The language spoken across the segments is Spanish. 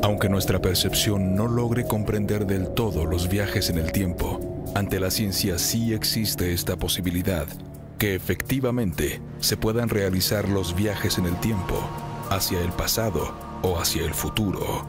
Aunque nuestra percepción no logre comprender del todo los viajes en el tiempo, ante la ciencia sí existe esta posibilidad, que efectivamente se puedan realizar los viajes en el tiempo, hacia el pasado o hacia el futuro.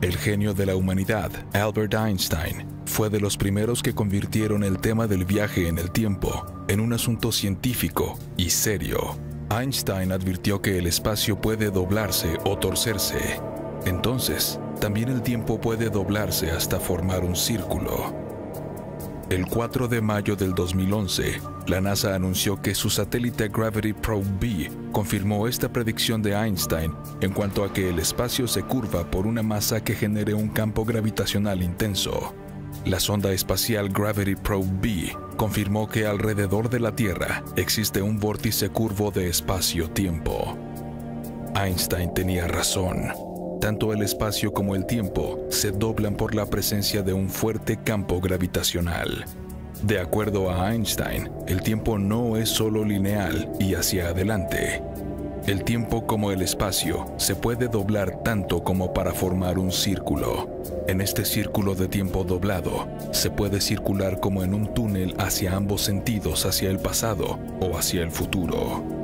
El genio de la humanidad, Albert Einstein, fue de los primeros que convirtieron el tema del viaje en el tiempo en un asunto científico y serio. Einstein advirtió que el espacio puede doblarse o torcerse. Entonces, también el tiempo puede doblarse hasta formar un círculo. El 4 de mayo del 2011, la NASA anunció que su satélite Gravity Probe B confirmó esta predicción de Einstein en cuanto a que el espacio se curva por una masa que genere un campo gravitacional intenso. La sonda espacial Gravity Probe B confirmó que alrededor de la Tierra existe un vórtice curvo de espacio-tiempo. Einstein tenía razón. Tanto el espacio como el tiempo se doblan por la presencia de un fuerte campo gravitacional. De acuerdo a Einstein, el tiempo no es solo lineal y hacia adelante. El tiempo, como el espacio, se puede doblar tanto como para formar un círculo. En este círculo de tiempo doblado, se puede circular como en un túnel hacia ambos sentidos, hacia el pasado o hacia el futuro.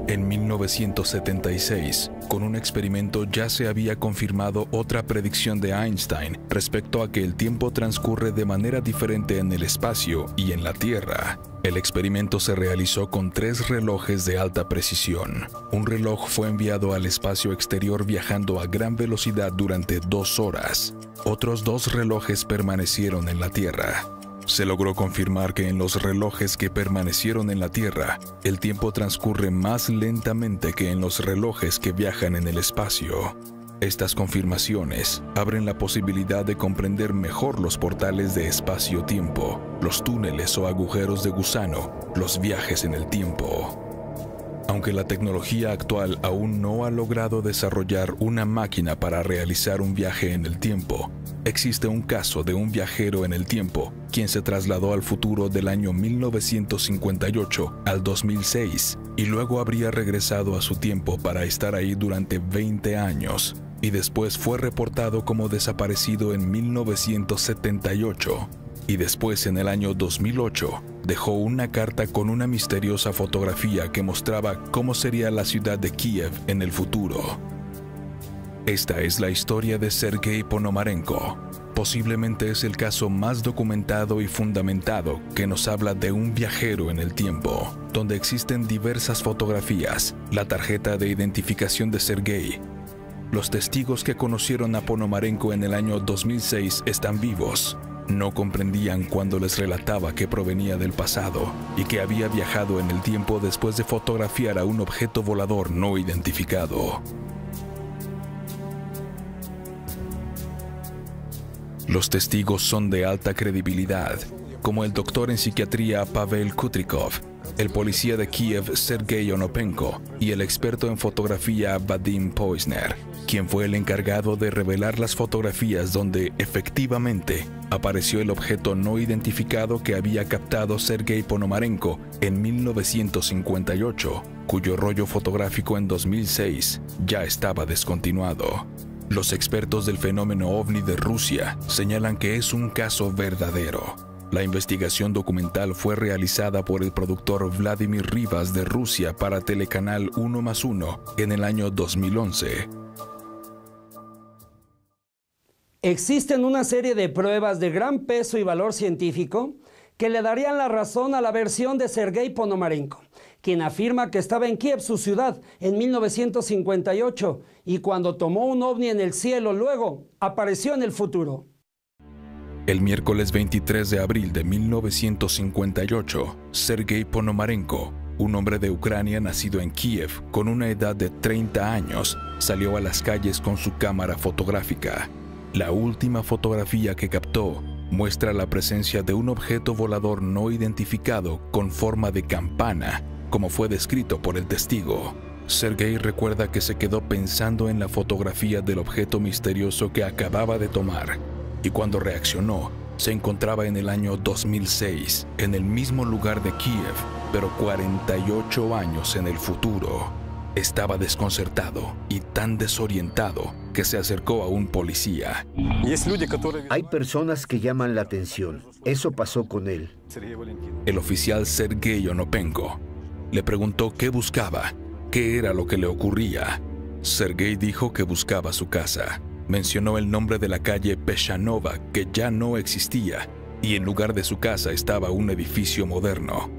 En 1976, con un experimento ya se había confirmado otra predicción de Einstein respecto a que el tiempo transcurre de manera diferente en el espacio y en la Tierra. El experimento se realizó con 3 relojes de alta precisión. Un reloj fue enviado al espacio exterior viajando a gran velocidad durante 2 horas. Otros 2 relojes permanecieron en la Tierra. Se logró confirmar que en los relojes que permanecieron en la Tierra, el tiempo transcurre más lentamente que en los relojes que viajan en el espacio. Estas confirmaciones abren la posibilidad de comprender mejor los portales de espacio-tiempo, los túneles o agujeros de gusano, los viajes en el tiempo. Aunque la tecnología actual aún no ha logrado desarrollar una máquina para realizar un viaje en el tiempo, existe un caso de un viajero en el tiempo quien se trasladó al futuro del año 1958 al 2006 y luego habría regresado a su tiempo para estar ahí durante 20 años y después fue reportado como desaparecido en 1978 y después en el año 2008 dejó una carta con una misteriosa fotografía que mostraba cómo sería la ciudad de Kiev en el futuro. Esta es la historia de Sergei Ponomarenko. Posiblemente es el caso más documentado y fundamentado que nos habla de un viajero en el tiempo, donde existen diversas fotografías, la tarjeta de identificación de Sergei. Los testigos que conocieron a Ponomarenko en el año 2006 están vivos. No comprendían cuando les relataba que provenía del pasado y que había viajado en el tiempo después de fotografiar a un objeto volador no identificado. Los testigos son de alta credibilidad, como el doctor en psiquiatría Pavel Kutrikov, el policía de Kiev Sergei Onopenko y el experto en fotografía Vadim Poisner, quien fue el encargado de revelar las fotografías donde efectivamente apareció el objeto no identificado que había captado Sergei Ponomarenko en 1958, cuyo rollo fotográfico en 2006 ya estaba descontinuado. Los expertos del fenómeno OVNI de Rusia señalan que es un caso verdadero. La investigación documental fue realizada por el productor Vladimir Rivas de Rusia para Telecanal 1+1 en el año 2011. Existen una serie de pruebas de gran peso y valor científico que le darían la razón a la versión de Sergei Ponomarenko, quien afirma que estaba en Kiev, su ciudad, en 1958, y cuando tomó un ovni en el cielo, luego apareció en el futuro. El miércoles 23 de abril de 1958, Sergei Ponomarenko, un hombre de Ucrania nacido en Kiev con una edad de 30 años, salió a las calles con su cámara fotográfica. La última fotografía que captó muestra la presencia de un objeto volador no identificado con forma de campana, como fue descrito por el testigo. Sergei recuerda que se quedó pensando en la fotografía del objeto misterioso que acababa de tomar, y cuando reaccionó, se encontraba en el año 2006, en el mismo lugar de Kiev, pero 48 años en el futuro. Estaba desconcertado y tan desorientado que se acercó a un policía. Hay personas que llaman la atención. Eso pasó con él. El oficial Sergei Onopenko le preguntó qué buscaba, qué era lo que le ocurría. Sergei dijo que buscaba su casa. Mencionó el nombre de la calle Peshanova, que ya no existía, y en lugar de su casa estaba un edificio moderno.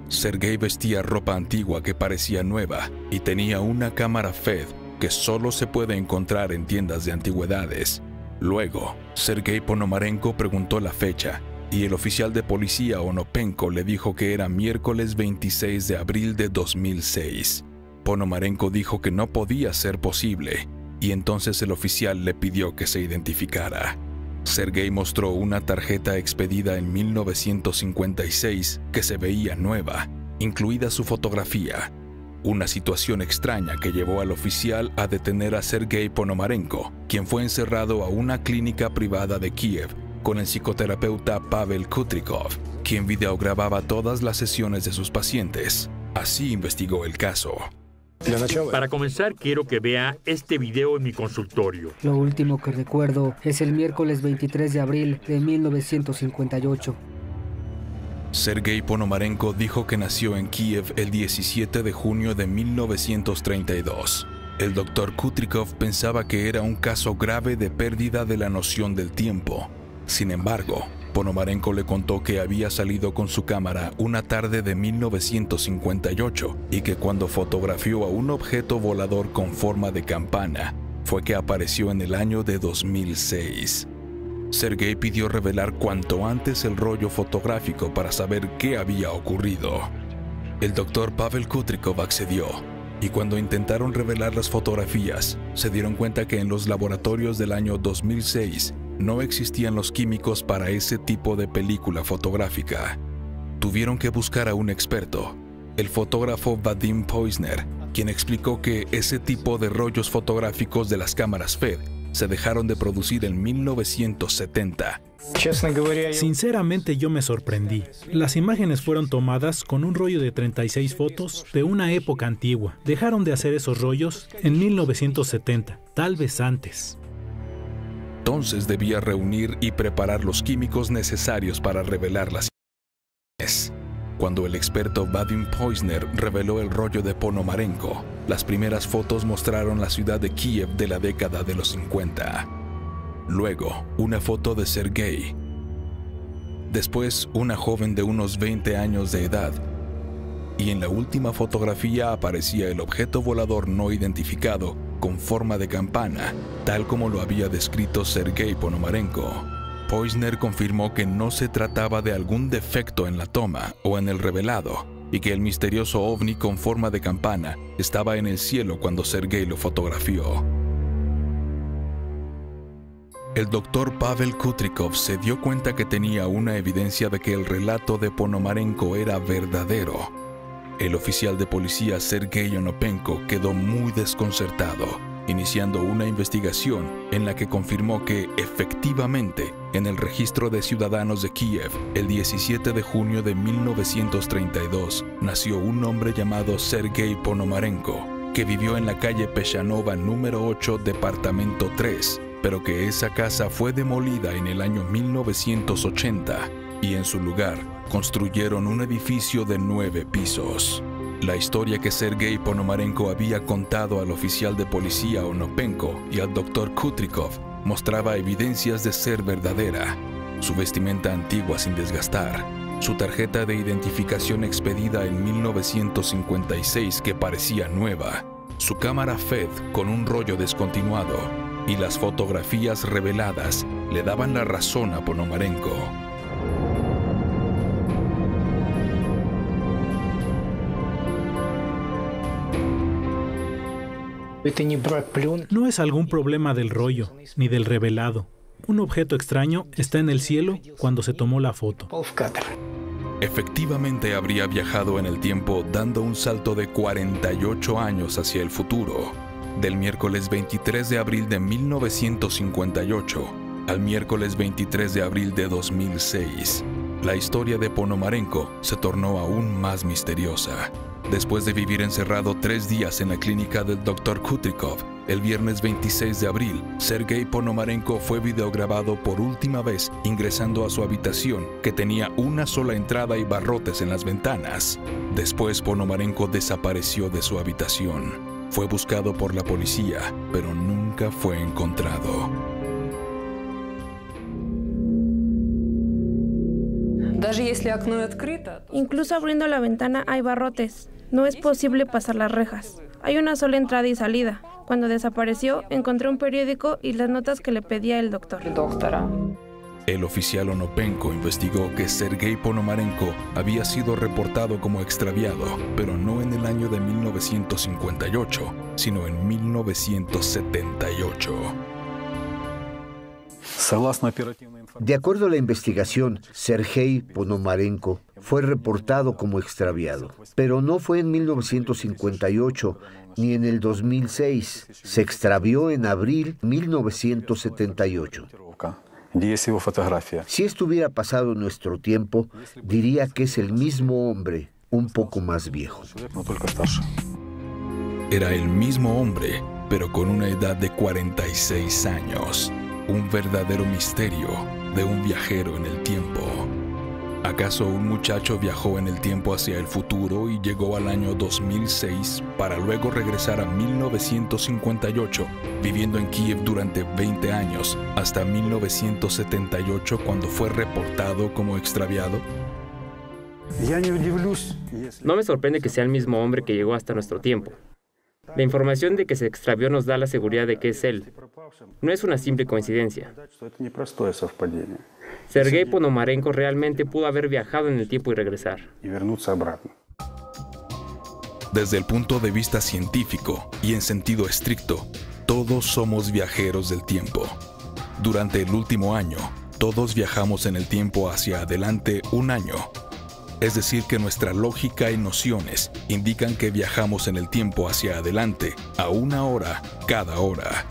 Sergei vestía ropa antigua que parecía nueva y tenía una cámara FED que solo se puede encontrar en tiendas de antigüedades. Luego, Sergei Ponomarenko preguntó la fecha y el oficial de policía Onopenko le dijo que era miércoles 26 de abril de 2006. Ponomarenko dijo que no podía ser posible y entonces el oficial le pidió que se identificara. Sergei mostró una tarjeta expedida en 1956 que se veía nueva, incluida su fotografía. Una situación extraña que llevó al oficial a detener a Sergei Ponomarenko, quien fue encerrado a una clínica privada de Kiev con el psicoterapeuta Pavel Kutrikov, quien videogrababa todas las sesiones de sus pacientes. Así investigó el caso. Para comenzar, quiero que vea este video en mi consultorio. Lo último que recuerdo es el miércoles 23 de abril de 1958. Sergei Ponomarenko dijo que nació en Kiev el 17 de junio de 1932. El doctor Kutrikov pensaba que era un caso grave de pérdida de la noción del tiempo. Sin embargo, Ponomarenko le contó que había salido con su cámara una tarde de 1958 y que cuando fotografió a un objeto volador con forma de campana, fue que apareció en el año de 2006. Sergei pidió revelar cuanto antes el rollo fotográfico para saber qué había ocurrido. El doctor Pavel Kutrikov accedió, y cuando intentaron revelar las fotografías, se dieron cuenta que en los laboratorios del año 2006 no existían los químicos para ese tipo de película fotográfica. Tuvieron que buscar a un experto, el fotógrafo Vadim Poizner, quien explicó que ese tipo de rollos fotográficos de las cámaras FED se dejaron de producir en 1970. Sinceramente yo me sorprendí. Las imágenes fueron tomadas con un rollo de 36 fotos de una época antigua. Dejaron de hacer esos rollos en 1970, tal vez antes. Entonces debía reunir y preparar los químicos necesarios para revelar las imágenes. Cuando el experto Vadim Poizner reveló el rollo de Ponomarenko, las primeras fotos mostraron la ciudad de Kiev de la década de los 50. Luego, una foto de Sergei. Después, una joven de unos 20 años de edad. Y en la última fotografía aparecía el objeto volador no identificado con forma de campana, tal como lo había descrito Sergei Ponomarenko. Poizner confirmó que no se trataba de algún defecto en la toma o en el revelado, y que el misterioso ovni con forma de campana estaba en el cielo cuando Sergei lo fotografió. El doctor Pavel Kutrikov se dio cuenta que tenía una evidencia de que el relato de Ponomarenko era verdadero. El oficial de policía Sergei Onopenko quedó muy desconcertado, iniciando una investigación en la que confirmó que, efectivamente, en el registro de ciudadanos de Kiev, el 17 de junio de 1932, nació un hombre llamado Sergei Ponomarenko, que vivió en la calle Peshanova número 8, departamento 3, pero que esa casa fue demolida en el año 1980 y en su lugar construyeron un edificio de 9 pisos. La historia que Sergei Ponomarenko había contado al oficial de policía Onopenko y al doctor Kutrikov mostraba evidencias de ser verdadera. Su vestimenta antigua sin desgastar, su tarjeta de identificación expedida en 1956 que parecía nueva, su cámara FED con un rollo descontinuado y las fotografías reveladas le daban la razón a Ponomarenko. No es algún problema del rollo, ni del revelado. Un objeto extraño está en el cielo cuando se tomó la foto. Efectivamente habría viajado en el tiempo dando un salto de 48 años hacia el futuro, del miércoles 23 de abril de 1958 al miércoles 23 de abril de 2006. La historia de Ponomarenko se tornó aún más misteriosa. Después de vivir encerrado 3 días en la clínica del Dr. Kutrikov, el viernes 26 de abril, Sergei Ponomarenko fue videograbado por última vez ingresando a su habitación, que tenía una sola entrada y barrotes en las ventanas. Después, Ponomarenko desapareció de su habitación. Fue buscado por la policía, pero nunca fue encontrado. Incluso abriendo la ventana hay barrotes. No es posible pasar las rejas. Hay una sola entrada y salida. Cuando desapareció, encontré un periódico y las notas que le pedía el doctor. El oficial Onopenko investigó que Sergei Ponomarenko había sido reportado como extraviado, pero no en el año de 1958, sino en 1978. De acuerdo a la investigación, Sergei Ponomarenko fue reportado como extraviado, pero no fue en 1958 ni en el 2006. Se extravió en abril de 1978. Si esto hubiera pasado en nuestro tiempo, diría que es el mismo hombre, un poco más viejo. Era el mismo hombre, pero con una edad de 46 años. Un verdadero misterio de un viajero en el tiempo. ¿Acaso un muchacho viajó en el tiempo hacia el futuro y llegó al año 2006 para luego regresar a 1958, viviendo en Kiev durante 20 años, hasta 1978 cuando fue reportado como extraviado? No me sorprende que sea el mismo hombre que llegó hasta nuestro tiempo. La información de que se extravió nos da la seguridad de que es él. No es una simple coincidencia. Sergei Ponomarenko realmente pudo haber viajado en el tiempo y regresar. Desde el punto de vista científico y en sentido estricto, todos somos viajeros del tiempo. Durante el último año, todos viajamos en el tiempo hacia adelante un año. Es decir, que nuestra lógica y nociones indican que viajamos en el tiempo hacia adelante a una hora cada hora.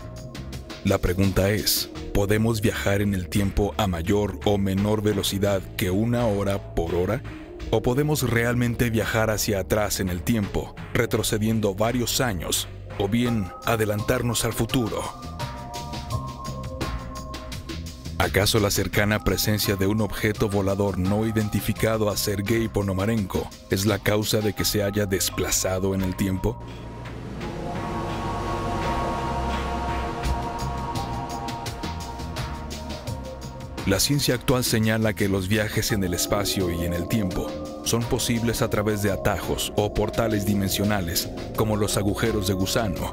La pregunta es, ¿podemos viajar en el tiempo a mayor o menor velocidad que una hora por hora? ¿O podemos realmente viajar hacia atrás en el tiempo, retrocediendo varios años, o bien adelantarnos al futuro? ¿Acaso la cercana presencia de un objeto volador no identificado a Sergei Ponomarenko es la causa de que se haya desplazado en el tiempo? La ciencia actual señala que los viajes en el espacio y en el tiempo son posibles a través de atajos o portales dimensionales, como los agujeros de gusano.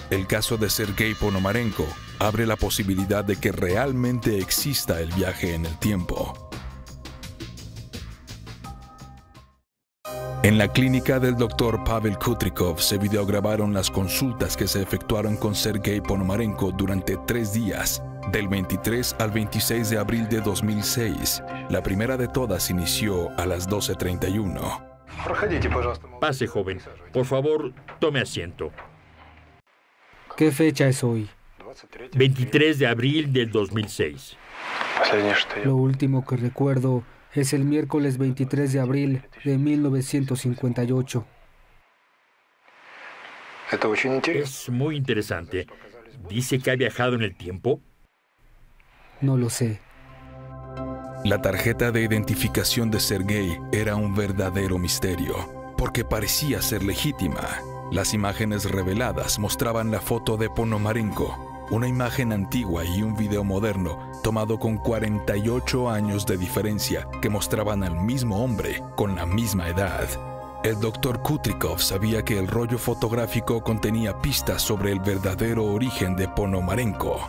El caso de Sergei Ponomarenko abre la posibilidad de que realmente exista el viaje en el tiempo. En la clínica del Dr. Pavel Kutrikov se videograbaron las consultas que se efectuaron con Sergei Ponomarenko durante 3 días, del 23 al 26 de abril de 2006. La primera de todas inició a las 12:31. Pase, joven. Por favor, tome asiento. ¿Qué fecha es hoy? 23 de abril del 2006. Lo último que recuerdo es el miércoles 23 de abril de 1958. Es muy interesante. ¿Dice que ha viajado en el tiempo? No lo sé. La tarjeta de identificación de Sergei era un verdadero misterio, porque parecía ser legítima. Las imágenes reveladas mostraban la foto de Ponomarenko, una imagen antigua y un video moderno tomado con 48 años de diferencia que mostraban al mismo hombre con la misma edad. El Dr. Kutrikov sabía que el rollo fotográfico contenía pistas sobre el verdadero origen de Ponomarenko.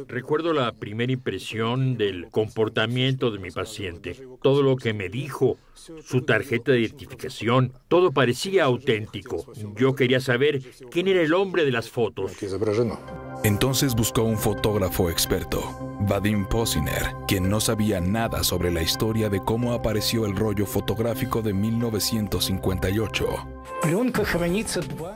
Recuerdo la primera impresión del comportamiento de mi paciente. Todo lo que me dijo, su tarjeta de identificación, todo parecía auténtico. Yo quería saber quién era el hombre de las fotos. Entonces buscó un fotógrafo experto. Vadim Posiner, quien no sabía nada sobre la historia de cómo apareció el rollo fotográfico de 1958.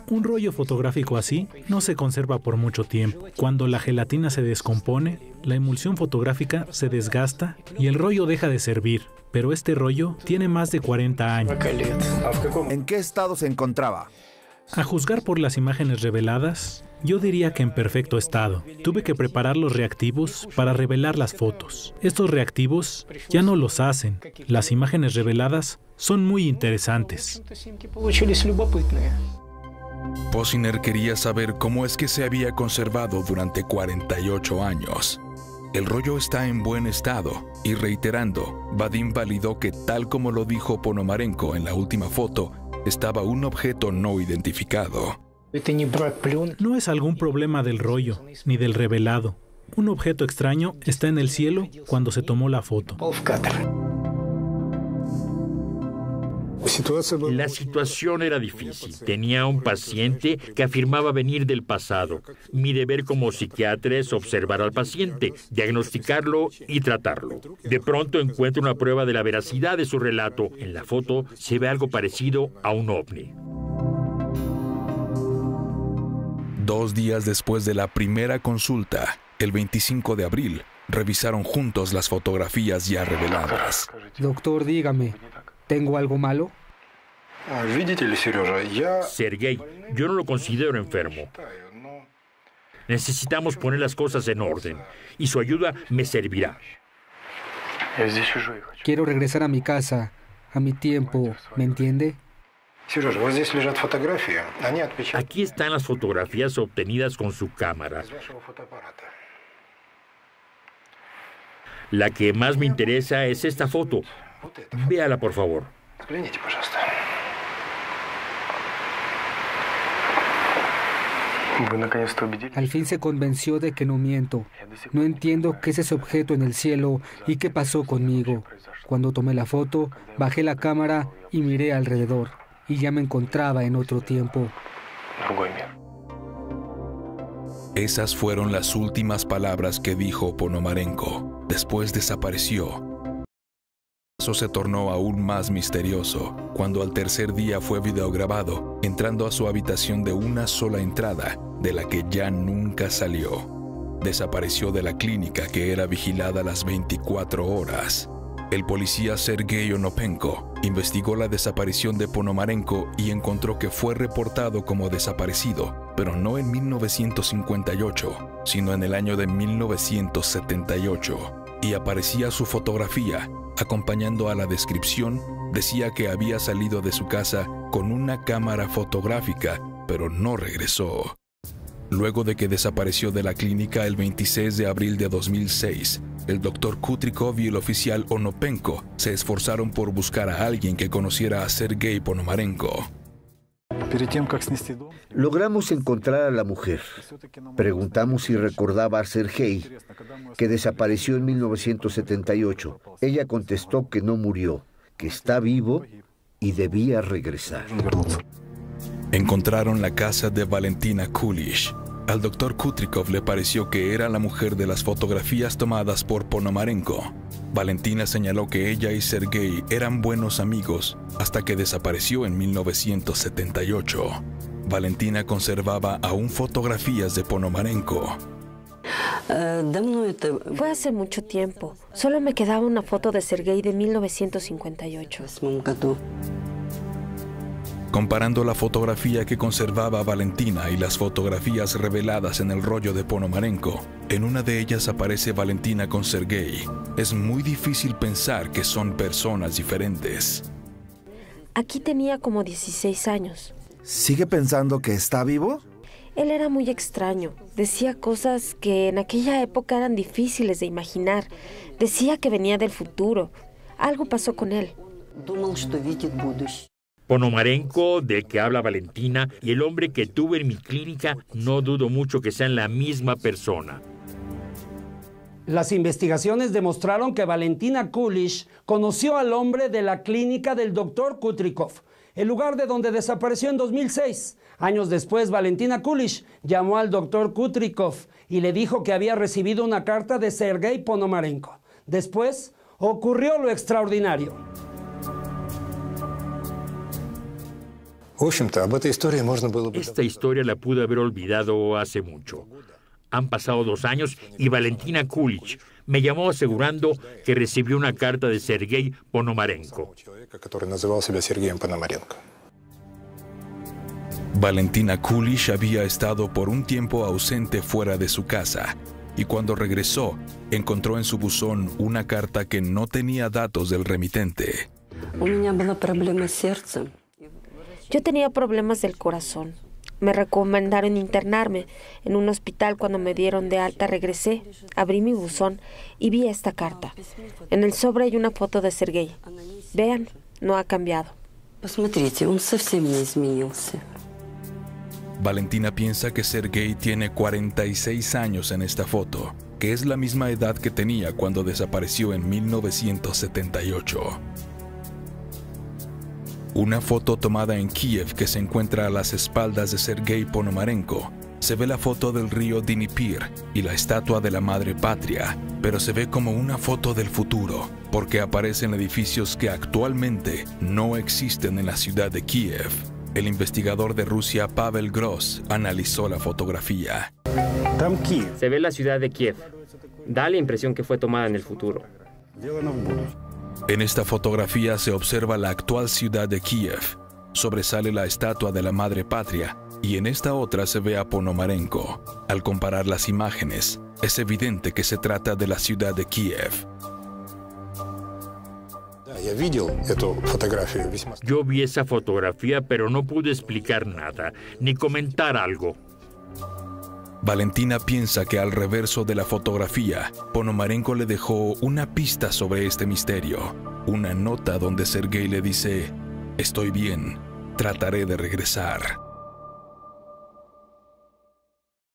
Un rollo fotográfico así no se conserva por mucho tiempo. Cuando la gelatina se descompone, la emulsión fotográfica se desgasta y el rollo deja de servir. Pero este rollo tiene más de 40 años. ¿En qué estado se encontraba? A juzgar por las imágenes reveladas, yo diría que en perfecto estado. Tuve que preparar los reactivos para revelar las fotos. Estos reactivos ya no los hacen. Las imágenes reveladas son muy interesantes. Posiner quería saber cómo es que se había conservado durante 48 años. El rollo está en buen estado y, reiterando, Vadim validó que, tal como lo dijo Ponomarenko en la última foto, estaba un objeto no identificado. No es algún problema del rollo, ni del revelado. Un objeto extraño está en el cielo cuando se tomó la foto. La situación era difícil. Tenía un paciente que afirmaba venir del pasado. Mi deber como psiquiatra es observar al paciente, diagnosticarlo y tratarlo. De pronto encuentro una prueba de la veracidad de su relato. En la foto se ve algo parecido a un ovni. 2 días después de la primera consulta, el 25 de abril, revisaron juntos las fotografías ya reveladas. Doctor, dígame, ¿tengo algo malo? Sergei, yo no lo considero enfermo. Necesitamos poner las cosas en orden y su ayuda me servirá. Quiero regresar a mi casa, a mi tiempo, ¿me entiende? Aquí están las fotografías obtenidas con su cámara. La que más me interesa es esta foto. Véala, por favor. Al fin se convenció de que no miento. No entiendo qué es ese objeto en el cielo y qué pasó conmigo. Cuando tomé la foto, bajé la cámara y miré alrededor. Y ya me encontraba en otro tiempo. Esas fueron las últimas palabras que dijo Ponomarenko. Después desapareció. Eso se tornó aún más misterioso cuando al tercer día fue videograbado entrando a su habitación de una sola entrada, de la que ya nunca salió. Desapareció de la clínica que era vigilada las 24 horas. El policía Sergei Onopenko investigó la desaparición de Ponomarenko y encontró que fue reportado como desaparecido, pero no en 1958, sino en el año de 1978. Y aparecía su fotografía, acompañando a la descripción, decía que había salido de su casa con una cámara fotográfica, pero no regresó. Luego de que desapareció de la clínica el 26 de abril de 2006, el doctor Kutrikov y el oficial Onopenko se esforzaron por buscar a alguien que conociera a Sergei Ponomarenko. Logramos encontrar a la mujer. Preguntamos si recordaba a Sergei, que desapareció en 1978. Ella contestó que no murió, que está vivo y debía regresar. Encontraron la casa de Valentina Kulish. Al doctor Kutrikov le pareció que era la mujer de las fotografías tomadas por Ponomarenko. Valentina señaló que ella y Sergei eran buenos amigos hasta que desapareció en 1978. Valentina conservaba aún fotografías de Ponomarenko. Fue hace mucho tiempo. Solo me quedaba una foto de Sergei de 1958. Comparando la fotografía que conservaba Valentina y las fotografías reveladas en el rollo de Ponomarenko, en una de ellas aparece Valentina con Sergei. Es muy difícil pensar que son personas diferentes. Aquí tenía como 16 años. ¿Sigue pensando que está vivo? Él era muy extraño. Decía cosas que en aquella época eran difíciles de imaginar. Decía que venía del futuro. Algo pasó con él. Ponomarenko, del que habla Valentina, y el hombre que tuve en mi clínica, no dudo mucho que sean la misma persona. Las investigaciones demostraron que Valentina Kulish conoció al hombre de la clínica del doctor Kutrikov. el lugar de donde desapareció en 2006. Años después, Valentina Kulish llamó al doctor Kutrikov y le dijo que había recibido una carta de Sergei Ponomarenko. Después, ocurrió lo extraordinario. Esta historia la pude haber olvidado hace mucho. Han pasado 2 años y Valentina Kulish me llamó asegurando que recibió una carta de Sergei Ponomarenko. Valentina Kulish había estado por un tiempo ausente fuera de su casa y cuando regresó encontró en su buzón una carta que no tenía datos del remitente. Yo tenía problemas del corazón. Me recomendaron internarme en un hospital. Cuando me dieron de alta regresé, abrí mi buzón y vi esta carta. En el sobre hay una foto de Sergei. Vean, no ha cambiado. Valentina piensa que Sergei tiene 46 años en esta foto, que es la misma edad que tenía cuando desapareció en 1978. Una foto tomada en Kiev que se encuentra a las espaldas de Sergei Ponomarenko. Se ve la foto del río Dnipro y la estatua de la Madre Patria, pero se ve como una foto del futuro, porque aparecen edificios que actualmente no existen en la ciudad de Kiev. El investigador de Rusia, Pavel Gross, analizó la fotografía. Se ve la ciudad de Kiev. Da la impresión que fue tomada en el futuro. En esta fotografía se observa la actual ciudad de Kiev. Sobresale la estatua de la Madre Patria y en esta otra se ve a Ponomarenko. Al comparar las imágenes, es evidente que se trata de la ciudad de Kiev. Yo vi esa fotografía, pero no pude explicar nada, ni comentar algo. Valentina piensa que al reverso de la fotografía, Ponomarenko le dejó una pista sobre este misterio. Una nota donde Sergei le dice: "Estoy bien, trataré de regresar".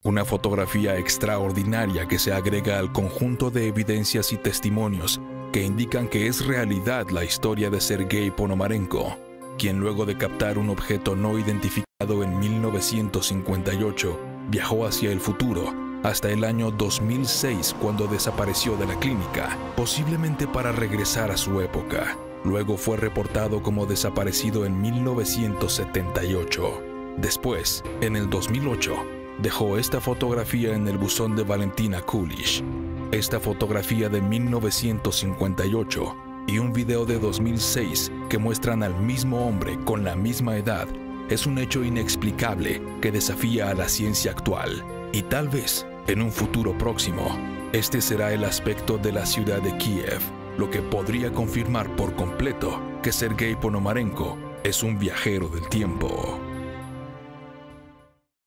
Una fotografía extraordinaria que se agrega al conjunto de evidencias y testimonios que indican que es realidad la historia de Sergei Ponomarenko, quien luego de captar un objeto no identificado en 1958, viajó hacia el futuro, hasta el año 2006 cuando desapareció de la clínica, posiblemente para regresar a su época. Luego fue reportado como desaparecido en 1978. Después, en el 2008, dejó esta fotografía en el buzón de Valentina Kulish. Esta fotografía de 1958 y un video de 2006 que muestran al mismo hombre con la misma edad es un hecho inexplicable que desafía a la ciencia actual. Y tal vez, en un futuro próximo, este será el aspecto de la ciudad de Kiev, lo que podría confirmar por completo que Sergei Ponomarenko es un viajero del tiempo.